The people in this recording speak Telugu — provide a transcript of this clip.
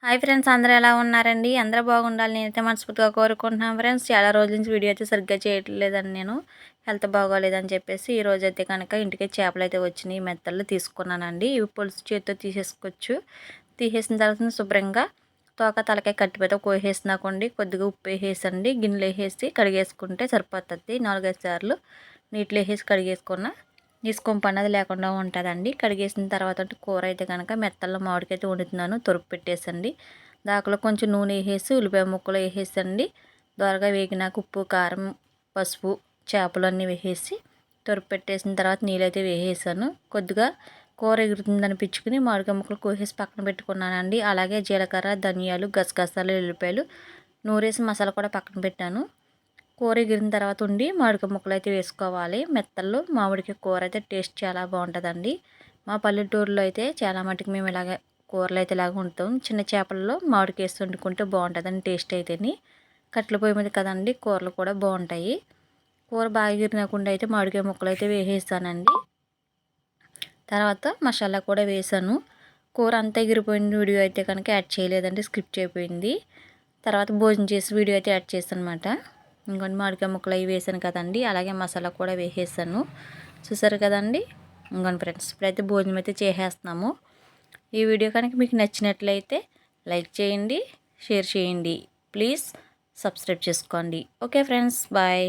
హాయ్ ఫ్రెండ్స్, అందరూ ఎలా ఉన్నారండి? అందరూ బాగుండాలి నేనైతే మనస్ఫూర్తిగా కోరుకుంటున్నాను ఫ్రెండ్స్. చాలా రోజుల నుంచి వీడియో అయితే సరిగ్గా చేయట్లేదండి నేను. హెల్త్ బాగోలేదని చెప్పేసి ఈరోజైతే కనుక ఇంటికి చేపలైతే వచ్చినాయి. మెత్తలు తీసుకున్నానండి. ఇవి పులుసు చేత్తో తీసేసుకోవచ్చు. తీసేసిన తర్వాత శుభ్రంగా తోక తలకాయ కట్టిపెట్టి కోసేసినాకోండి, కొద్దిగా ఉప్పు వేసేసండి, గిన్నెలో వేసేసి కడిగేసుకుంటే సరిపోతుంది. 4-5 సార్లు నీటిలో వేసేసి కడిగేసుకున్న ఇసుకొంపు అన్నది లేకుండా ఉంటుందండి. కడిగేసిన తర్వాత కూర అయితే కనుక మెత్తల్లో మామిడికైతే వండుతున్నాను. తొరుపు పెట్టేసండి. దాంట్లో కొంచెం నూనె వేసేసి ఉల్లిపాయ ముక్కలు వేసేసండి. దోరగా వేగినాక ఉప్పు, కారం, పసుపు, చేపలు అన్నీ వేసేసి తొరుపు పెట్టేసిన తర్వాత నీళ్ళైతే వేసేసాను. కొద్దిగా కూర ఎగురుతుంది అనిపించుకుని మామిడికాయ ముక్కలు కోసేసి పక్కన పెట్టుకున్నానండి. అలాగే జీలకర్ర, ధనియాలు, గసగసాలు, ఎల్లిపాయలు నూరేసి మసాలా కూడా పక్కన పెట్టాను. కూర ఎగిరిన తర్వాత మామిడికాయ ముక్కలు అయితే వేసుకోవాలి. మెత్తల్లో మామిడికాయ కూర అయితే టేస్ట్ చాలా బాగుంటుందండి. మా పల్లెటూరులో అయితే చాలా మటుకు మేము ఇలాగ కూరలు అయితే ఇలాగ వండుతాం. చిన్న చేపల్లో మామిడికాయ వేసి వండుకుంటే బాగుంటుందండి టేస్ట్ అయితేని. కట్టెల పొయ్యి మీద కదండి, కూరలు కూడా బాగుంటాయి. కూర బాగా ఎగిరినకుండా అయితే మామిడికాయ ముక్కలు అయితే వేసేస్తానండి. తర్వాత మసాలా కూడా వేసాను. కూర అంతా ఎగిరిపోయిన వీడియో అయితే కనుక యాడ్ చేయలేదండి, స్కిప్ అయిపోయింది. తర్వాత భోజనం చేసి వీడియో అయితే యాడ్ చేస్తాను అనమాట. ఇంకొన్ని మామిడికాయ ముక్కలు అవి వేసాను కదండి, అలాగే మసాలా కూడా వేసేసాను. చూసారు కదండి. ఇంకొన్ని ఫ్రెండ్స్, ఇప్పుడైతే భోజనం అయితే చేసేస్తున్నాము. ఈ వీడియో కనుక మీకు నచ్చినట్లయితే లైక్ చేయండి, షేర్ చేయండి, ప్లీజ్ సబ్స్క్రైబ్ చేసుకోండి. Okay friends, bye.